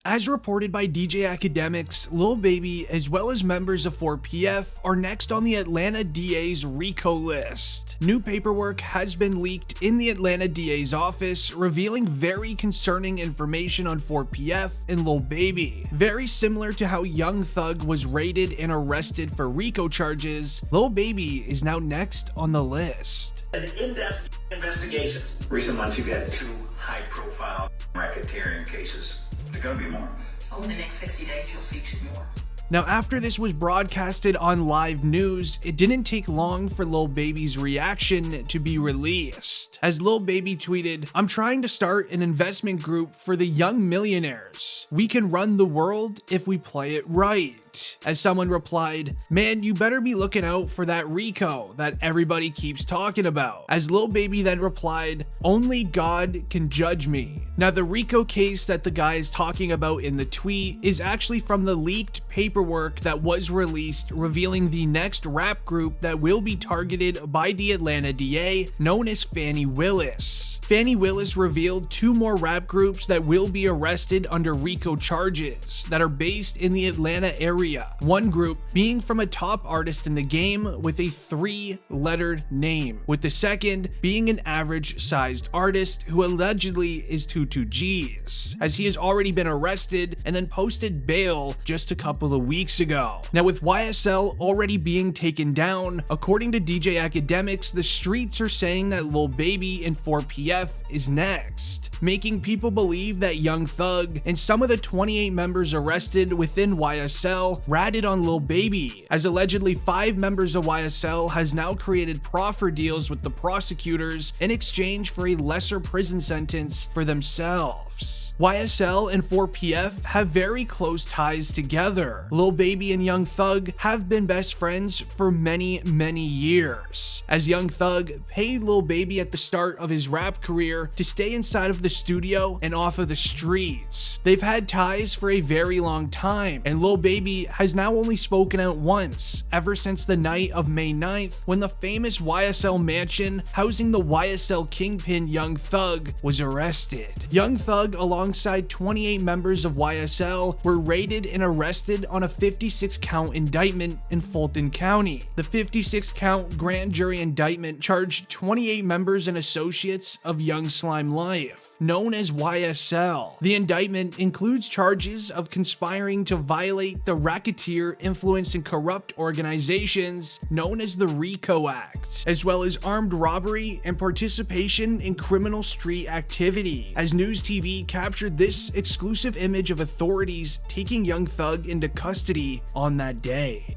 As reported by DJ Academics, Lil Baby as well as members of 4PF are next on the Atlanta DA's RICO list. New paperwork has been leaked in the Atlanta DA's office, revealing very concerning information on 4PF and Lil Baby. Very similar to how Young Thug was raided and arrested for RICO charges, Lil Baby is now next on the list. An in-depth investigation. Recent months you've had 2 high-profile racketeering cases. There are going to be more. Over the next 60 days, you'll see 2 more. Now, after this was broadcasted on live news, it didn't take long for Lil Baby's reaction to be released. As Lil Baby tweeted, "I'm trying to start an investment group for the young millionaires. We can run the world if we play it right." As someone replied, "Man, you better be looking out for that RICO that everybody keeps talking about." As Lil Baby then replied, "Only God can judge me." Now, the RICO case that the guy is talking about in the tweet is actually from the leaked paperwork that was released, revealing the next rap group that will be targeted by the Atlanta DA, known as Fani Willis. Fani Willis revealed 2 more rap groups that will be arrested under RICO charges that are based in the Atlanta area. One group being from a top artist in the game with a 3-lettered name, with the second being an average-sized artist who allegedly is 22G's, as he has already been arrested and then posted bail just a couple of weeks ago. Now, with YSL already being taken down, according to DJ Academics, the streets are saying that Lil Baby and 4PF is next, making people believe that Young Thug and some of the 28 members arrested within YSL ratted on Lil Baby, as allegedly 5 members of YSL has now created proffer deals with the prosecutors in exchange for a lesser prison sentence for themselves. YSL and 4PF have very close ties together. Lil Baby and Young Thug have been best friends for many years, as Young Thug paid Lil Baby at the start of his rap career to stay inside of the studio and off of the streets. They've had ties for a very long time, and Lil Baby has now only spoken out once, ever since the night of May 9th when the famous YSL mansion housing the YSL kingpin Young Thug was arrested. Young Thug, alongside 28 members of YSL, were raided and arrested on a 56-count indictment in Fulton County. The 56-count grand jury indictment charged 28 members and associates of Young Slime Life, known as YSL. The indictment includes charges of conspiring to violate the Racketeer, Influence, and Corrupt Organizations, known as the RICO Act, as well as armed robbery and participation in criminal street activity, as News TV captured this exclusive image of authorities taking Young Thug into custody on that day.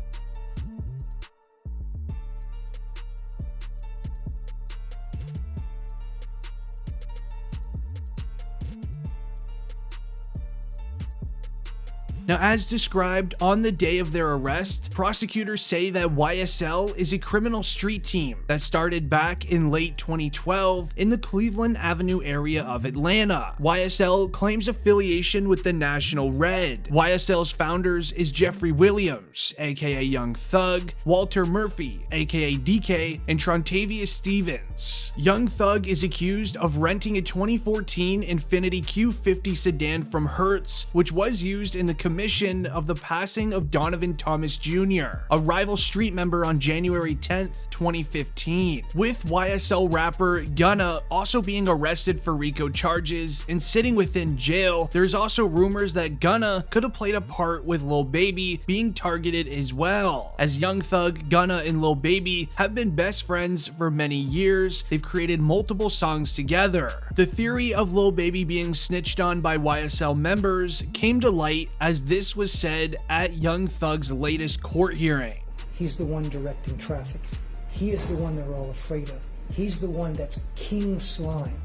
Now, as described on the day of their arrest, prosecutors say that YSL is a criminal street team that started back in late 2012 in the Cleveland Avenue area of Atlanta. YSL claims affiliation with the National Red. YSL's founders is Jeffrey Williams, aka Young Thug, Walter Murphy, aka DK, and Trontavious Stevens. Young Thug is accused of renting a 2014 Infiniti Q50 sedan from Hertz, which was used in the commission of the passing of Donovan Thomas Jr., a rival street member, on January 10th, 2015. With YSL rapper Gunna also being arrested for RICO charges and sitting within jail, there's also rumors that Gunna could have played a part with Lil Baby being targeted as well. As Young Thug, Gunna, and Lil Baby have been best friends for many years, they've created multiple songs together. The theory of Lil Baby being snitched on by YSL members came to light as this was said at Young Thug's latest court hearing. He's the one directing traffic. He is the one they're all afraid of. He's the one that's King Slime.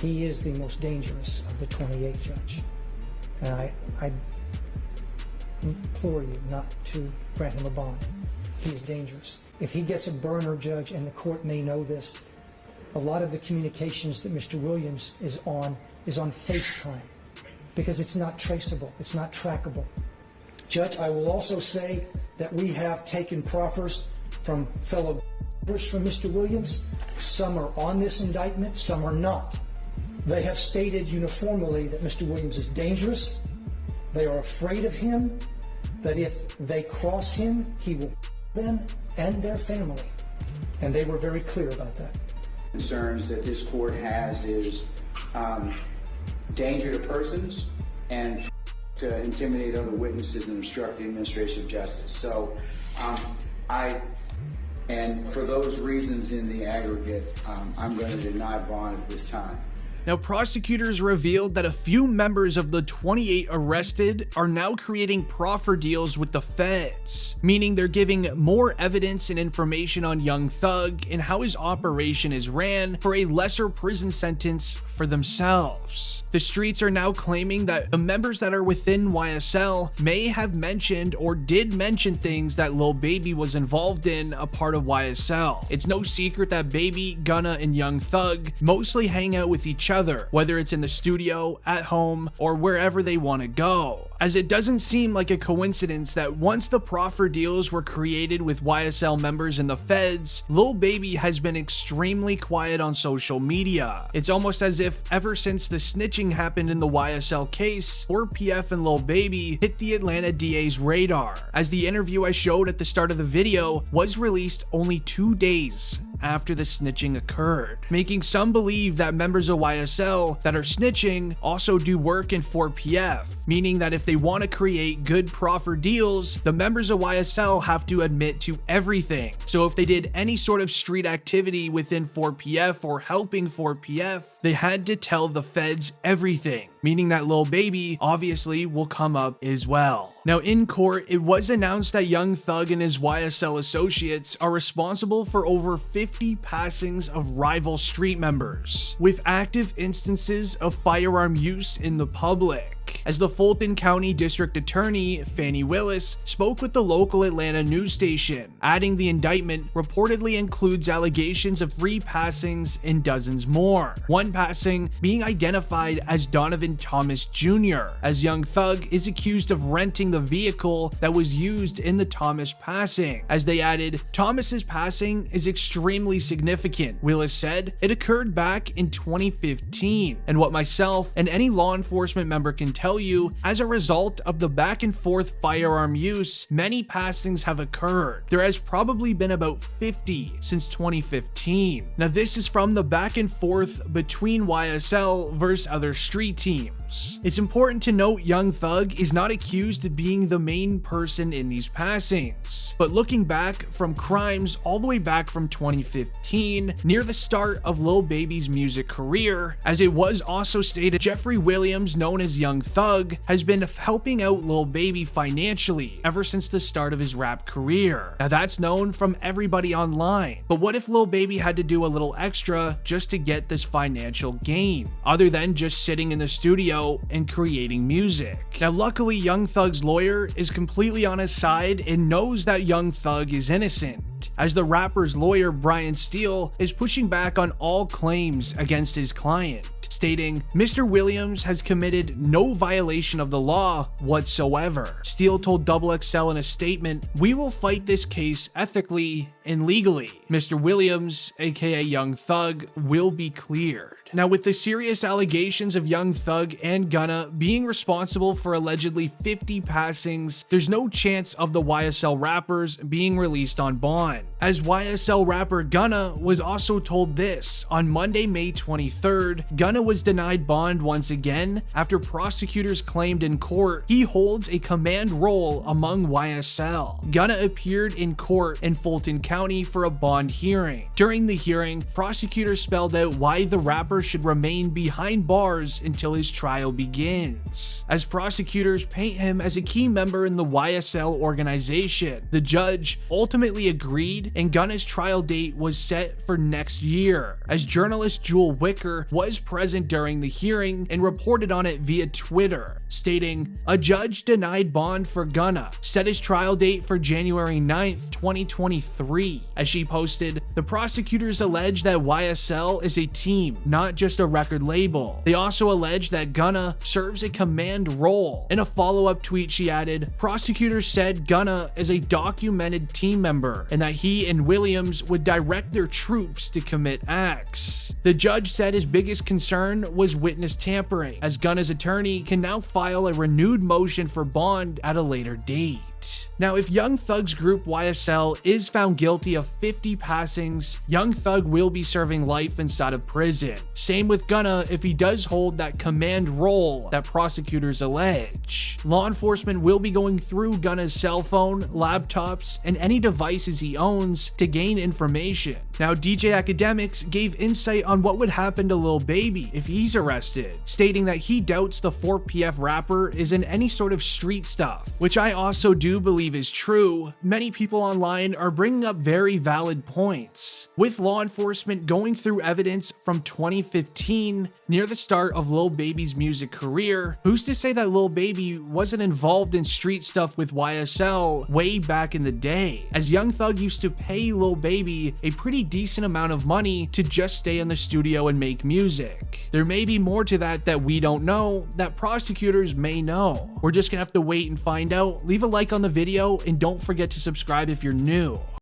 He is the most dangerous of the 28, Judge. And I implore you not to grant him a bond. He is dangerous. If he gets a burner, Judge, and the court may know this, a lot of the communications that Mr. Williams is on FaceTime, because it's not traceable, it's not trackable. Judge, I will also say that we have taken proffers from fellow from Mr. Williams. Some are on this indictment, some are not. They have stated uniformly that Mr. Williams is dangerous, They are afraid of him, that if they cross him, he will them and their family. And they were very clear about that. Concerns that this court has is danger to persons and to intimidate other witnesses and obstruct the administration of justice. So and for those reasons in the aggregate, I'm going to deny bond at this time. Now, prosecutors revealed that a few members of the 28 arrested are now creating proffer deals with the feds, meaning they're giving more evidence and information on Young Thug and how his operation is ran for a lesser prison sentence for themselves. The streets are now claiming that the members that are within YSL may have mentioned or did mention things that Lil Baby was involved in, a part of YSL. It's no secret that Baby, Gunna, and Young Thug mostly hang out with each other, whether it's in the studio, at home, or wherever they want to go. As it doesn't seem like a coincidence that once the proffer deals were created with YSL members and the feds, Lil Baby has been extremely quiet on social media. It's almost as if ever since the snitching happened in the YSL case, 4PF and Lil Baby hit the Atlanta DA's radar, as the interview I showed at the start of the video was released only 2 days after the snitching occurred, making some believe that members of YSL that are snitching also do work in 4PF, meaning that if they want to create good proffer deals, the members of YSL have to admit to everything. So if they did any sort of street activity within 4PF or helping 4PF, they had to tell the feds everything, meaning that Lil Baby obviously will come up as well. Now, in court, it was announced that Young Thug and his YSL associates are responsible for over 50 passings of rival street members, with active instances of firearm use in the public. As the Fulton County District Attorney, Fannie Willis, spoke with the local Atlanta news station, adding the indictment reportedly includes allegations of 3 passings and dozens more. One passing being identified as Donovan Thomas Jr., as Young Thug is accused of renting the vehicle that was used in the Thomas passing. As they added, Thomas's passing is extremely significant. Willis said it occurred back in 2015, and what myself and any law enforcement member can tell you, as a result of the back and forth firearm use, many passings have occurred. There has probably been about 50 since 2015. Now, this is from the back and forth between YSL versus other street teams. It's important to note Young Thug is not accused of being the main person in these passings, but looking back from crimes all the way back from 2015, near the start of Lil Baby's music career, as it was also stated, Jeffrey Williams, known as Young Thug, has been helping out Lil Baby financially ever since the start of his rap career. Now, that's known from everybody online, but what if Lil Baby had to do a little extra just to get this financial gain, other than just sitting in the studio and creating music? Now, luckily, Young Thug's lawyer is completely on his side and knows that Young Thug is innocent, as the rapper's lawyer, Brian Steele, is pushing back on all claims against his client, stating, Mr. Williams has committed no violation of the law whatsoever. Steele told XXL in a statement, "We will fight this case ethically and legally. Mr. Williams, aka Young Thug, will be cleared." Now, with the serious allegations of Young Thug and Gunna being responsible for allegedly 50 passings, there's no chance of the YSL rappers being released on bond, as YSL rapper Gunna was also told this. On Monday, May 23rd, Gunna was denied bond once again after prosecutors claimed in court he holds a command role among YSL. Gunna appeared in court in Fulton County for a bond hearing. During the hearing, prosecutors spelled out why the rapper should remain behind bars until his trial begins, as prosecutors paint him as a key member in the YSL organization. The judge ultimately agreed, and Gunna's trial date was set for next year, as journalist Jewel Wicker was present during the hearing and reported on it via Twitter, stating, "A judge denied bond for Gunna, set his trial date for January 9th, 2023. free. As she posted, the prosecutors allege that YSL is a team, not just a record label. They also allege that Gunna serves a command role. In a follow-up tweet, she added, prosecutors said Gunna is a documented team member and that he and Williams would direct their troops to commit acts. The judge said his biggest concern was witness tampering, as Gunna's attorney can now file a renewed motion for bond at a later date. Now, if Young Thug's group YSL is found guilty of 50 passings, Young Thug will be serving life inside of prison. Same with Gunna if he does hold that command role that prosecutors allege. Law enforcement will be going through Gunna's cell phone, laptops, and any devices he owns to gain information. Now, DJ Academics gave insight on what would happen to Lil Baby if he's arrested, stating that he doubts the 4PF rapper is in any sort of street stuff, which I also do believe is true. Many people online are bringing up very valid points. With law enforcement going through evidence from 2015, near the start of Lil Baby's music career, who's to say that Lil Baby wasn't involved in street stuff with YSL way back in the day, as Young Thug used to pay Lil Baby a pretty decent amount of money to just stay in the studio and make music. There may be more to that we don't know, that prosecutors may know. We're just gonna have to wait and find out. Leave a like on the video and don't forget to subscribe if you're new.